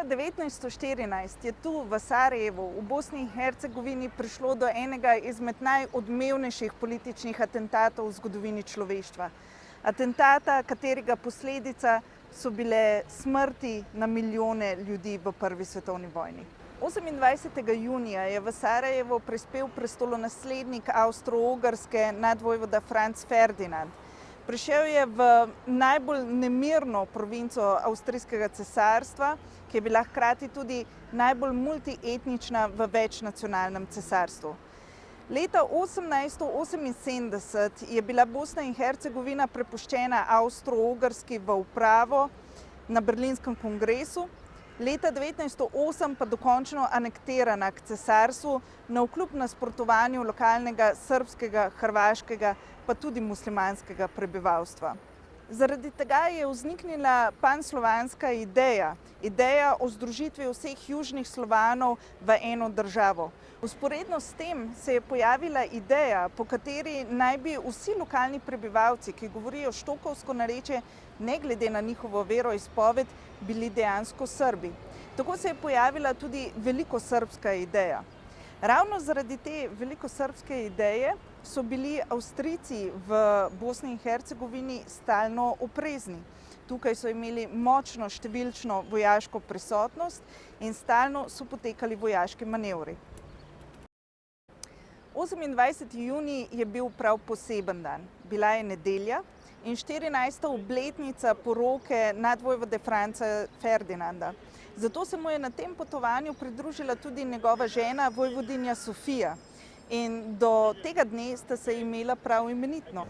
1914 je tu v Sarajevu, v Bosni in Hercegovini, prišlo do enega izmed najodmevnejših političnih atentatov v zgodovini človeštva. Atentata, katerega posledica so bile smrti na milijone ljudi v Prvi svetovni vojni. 28. junija je v Sarajevo prispel prestolonaslednik Avstro-Ogrske nadvojvoda Franz Ferdinand. Prišel je v najbolj nemirno provinco Avstrijskega cesarstva, ki je bila hkrati tudi najbolj multietnična v večnacionalnem cesarstvu. Leta 1878 je bila Bosna in Hercegovina prepuščena Avstro-Ogrski v upravo na Berlinskem kongresu, leta 1908 pa dokončno anektirana k cesarstvu navkljub nasprotovanju lokalnega srbskega, hrvaškega pa tudi muslimanskega prebivalstva. Zaradi tega je vzniknila panslovanska ideja o združitvi vseh južnih Slovanov v eno državo. Vzporedno s tem se je pojavila ideja, po kateri naj bi vsi lokalni prebivalci, ki govorijo štokovsko narečje, ne glede na njihovo veroizpoved, bili dejansko Srbi. Tako se je pojavila tudi velikosrbska ideja. Ravno zaradi te velikosrbske ideje so bili Avstrijci v Bosni in Hercegovini stalno oprezni. Tukaj so imeli močno številčno vojaško prisotnost in stalno so potekali vojaški manevri. 28. junij je bil prav poseben dan. Bila je nedelja in 14. obletnica poroke nadvojvode Franza Ferdinanda. Zato se mu je na tem potovanju pridružila tudi njegova žena, vojvodinja Sofija. In do tega dne sta se imela prav imenitno.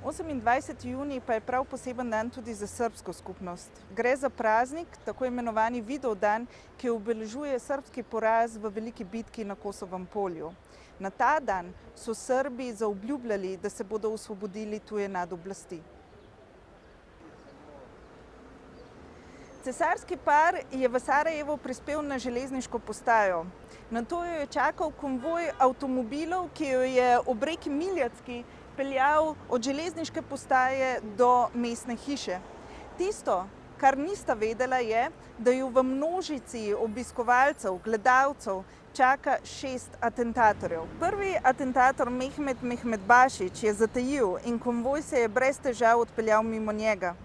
28. junij pa je prav poseben dan tudi za srbsko skupnost. Gre za praznik, tako imenovani Vidovdan, ki obeležuje srbski poraz v veliki bitki na Kosovem polju. Na ta dan so Srbi zaobljubljali, da se bodo osvobodili tuje nadoblasti. Cesarski par je v Sarajevo prispel na železniško postajo. Nato jo je čakal konvoj avtomobilov, ki jo je ob reki Miljacki peljal od železniške postaje do mestne hiše. Tisto, kar nista vedela, je, da ju v množici obiskovalcev, gledalcev čaka 6 atentatorjev. Prvi atentator Mehmet Mehmetbašić je zatajil in konvoj se je brez težav odpeljal mimo njega.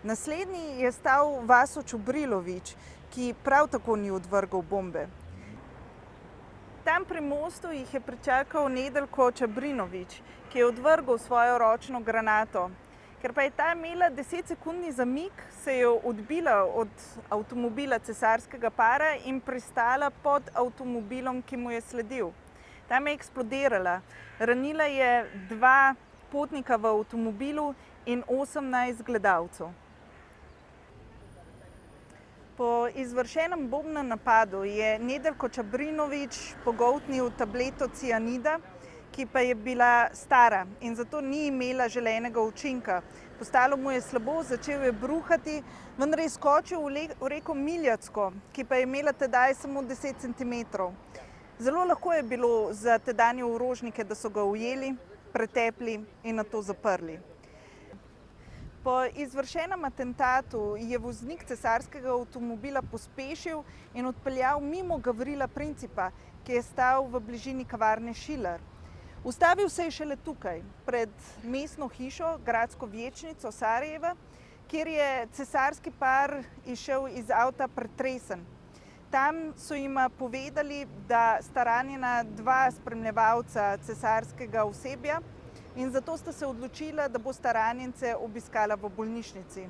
Naslednji je stal Vaso Čubrilović, ki prav tako ni odvrgal bombe. Tam pri mostu jih je pričakal Nedeljko Čabrinović, ki je odvrgal svojo ročno granato. Ker pa je ta imela 10-sekundni zamik, se je odbila od avtomobila cesarskega para in pristala pod avtomobilom, ki mu je sledil. Tam je eksplodirala. Ranila je 2 potnika v avtomobilu in 18 gledalcev. Po izvršenem bombnem napadu je Nedeljko Čabrinović pogoltnil tableto cianida, ki pa je bila stara in zato ni imela želenega učinka. Postalo mu je slabo, začel je bruhati, vendar je skočil v reko Miljacko, ki pa je imela tedaj samo 10 centimetrov. Zelo lahko je bilo za tedanje orožnike, da so ga ujeli, pretepli in nato zaprli. Po izvršenem atentatu je voznik cesarskega avtomobila pospešil in odpeljal mimo Gavrila Principa, ki je stal v bližini kavarne Schiller. Ustavil se je šele tukaj, pred mestno hišo, gradsko vječnico Sarajeva, kjer je cesarski par izšel iz avta pretresen. Tam so jima povedali, da sta ranjena 2 spremljevalca cesarskega osebja in zato sta se odločila, da bosta ranjence obiskala v bolnišnici.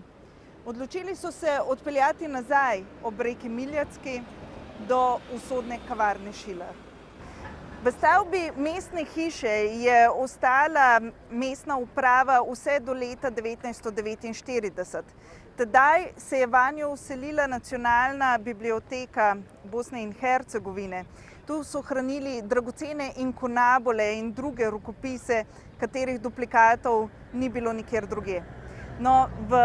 Odločili so se odpeljati nazaj ob reki Miljacki do usodne kavarne Schiller. V stavbi mestne hiše je ostala mestna uprava vse do leta 1949. Tedaj se je vanjo vselila Nacionalna biblioteka Bosne in Hercegovine. Tu so hranili dragocene inkunabule in druge rokopise, katerih duplikatov ni bilo nikjer drugje. No, v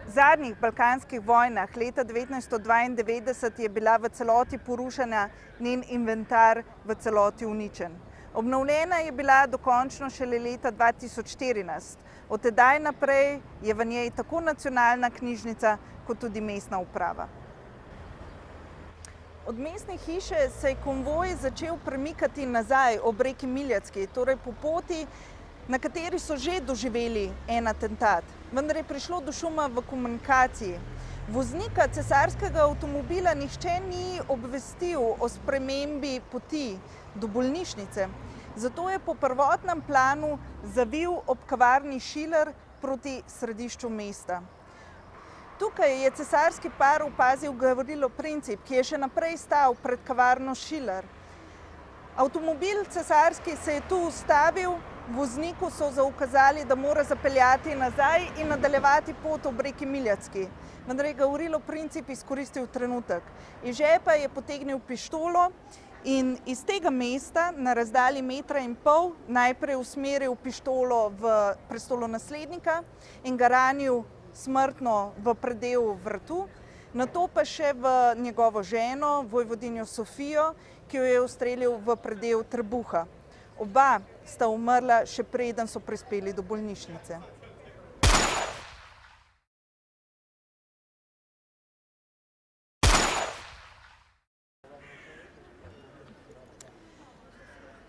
zadnjih balkanskih vojnah leta 1992 je bila v celoti porušena, njen inventar v celoti uničen. Obnovljena je bila dokončno šele leta 2014. Od tedaj naprej je v njej tako nacionalna knjižnica kot tudi mestna uprava. Od mestne hiše se je konvoj začel premikati nazaj ob reki Miljacki, torej po poti, na kateri so že doživeli en atentat. Vendar je prišlo do šuma v komunikaciji. Voznika cesarskega avtomobila nihče ni obvestil o spremembi poti do bolnišnice. Zato je po prvotnem planu zavil ob kavarni Schiller proti središču mesta. Tukaj je cesarski par opazil Gavrilo Princip, ki je še naprej stal pred kavarno Schiller. Avtomobil cesarski se je tu ustavil, vozniku so zaukazali, da mora zapeljati nazaj in nadaljevati pot ob reki Miljacki. Vendar je Gavrilo Princip izkoristil trenutek. Iz žepa je potegnil pištolo in iz tega mesta na razdalji 1,5 metra najprej usmeril pištolo v prestolonaslednika in ga ranil smrtno v predel vratu, nato pa še v njegovo ženo, vojvodinjo Sofijo, ki jo je ustrelil v predel trebuha. Oba sta umrla, še preden so prispeli do bolnišnice.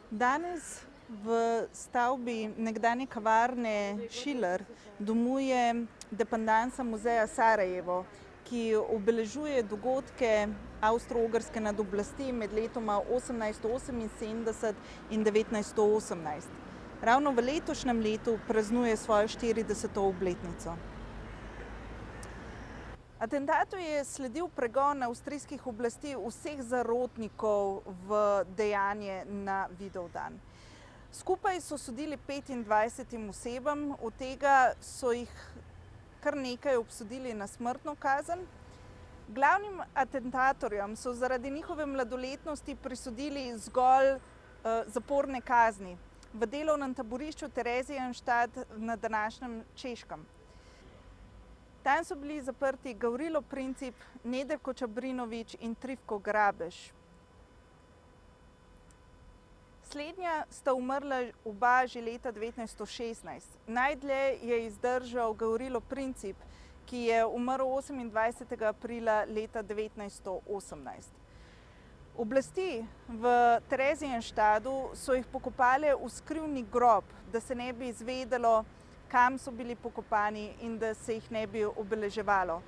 Danes v stavbi nekdanje kavarne Schiller domuje dependansa muzeja Sarajevo, ki obeležuje dogodke Avstro-Ogrske nadoblasti med letoma 1878 in 1918. Ravno v letošnjem letu praznuje svojo 40. obletnico. Atentatu je sledil pregon avstrijskih oblasti vseh zarotnikov v dejanje na Vidovdan. Skupaj so sodili 25 osebam, od tega so jih kar nekaj obsodili na smrtno kazen. Glavnim atentatorjem so zaradi njihove mladoletnosti prisodili zgolj zaporne kazni v delovnem taborišču Theresienstadt na današnjem Češkem. Tam so bili zaprti Gavrilo Princip, Nedeljko Čabrinović in Trifko Grabež. Slednja sta umrla oba že leta 1916. Najdlje je izdržal Gavrilo Princip, ki je umrl 28. aprila leta 1918. Oblasti v Theresienstadtu so jih pokopale v skrivni grob, da se ne bi izvedelo, kam so bili pokopani in da se jih ne bi obeleževalo.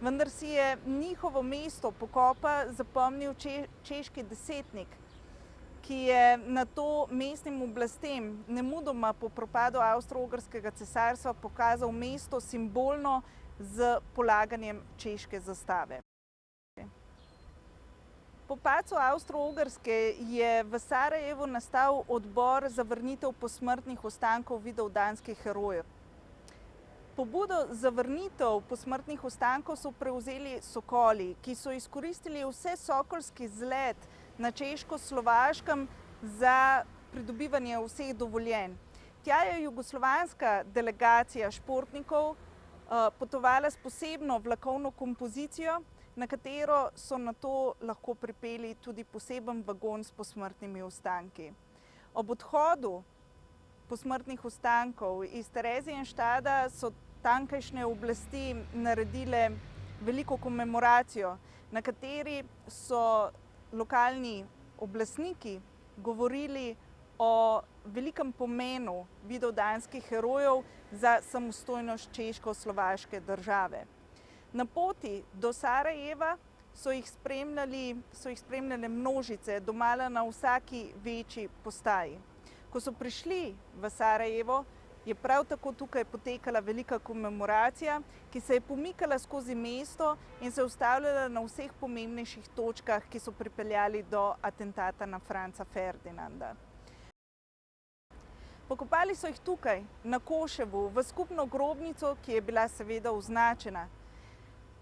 Vendar si je njihovo mesto pokopa zapomnil češki desetnik, ki je nato mestnim oblastem nemudoma po propadu Avstro-Ogrskega cesarstva pokazal mesto simbolno z polaganjem češke zastave. Po padcu Avstro-Ogrske je v Sarajevu nastal odbor za vrnitev posmrtnih ostankov vidovdanskih herojev. Pobudo za vrnitev posmrtnih ostankov so prevzeli Sokoli, ki so izkoristili vse sokolski zlet na Češko-Slovaškem za pridobivanje vseh dovoljenj. Tja je jugoslovanska delegacija športnikov potovala s posebno vlakovno kompozicijo, na katero so nato lahko pripeli tudi poseben vagon s posmrtnimi ostanki. Ob odhodu posmrtnih ostankov iz Theresienstadta so tamkajšnje oblasti naredile veliko komemoracijo, na kateri so lokalni oblastniki govorili o velikem pomenu vidovdanskih herojev za samostojnost češko-slovaške države. Na poti do Sarajeva so jih spremljale množice, domala na vsaki večji postaji. Ko so prišli v Sarajevo, je prav tako tukaj potekala velika komemoracija, ki se je pomikala skozi mesto in se ustavljala na vseh pomembnejših točkah, ki so pripeljali do atentata na Franca Ferdinanda. Pokopali so jih tukaj, na Koševu, v skupno grobnico, ki je bila seveda označena.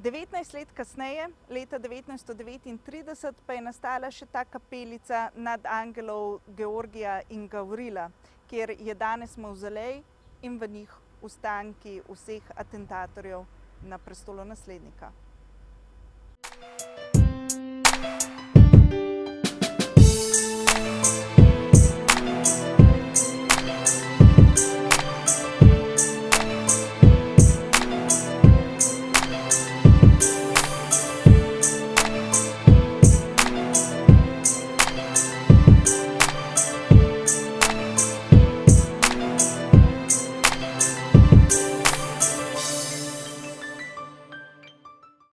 19 let kasneje, leta 1939, pa je nastala še ta kapelica nad angelov Georgija in Gavrila, kjer je danes mavzolej in v njih ostanki vseh atentatorjev na prestolonaslednika.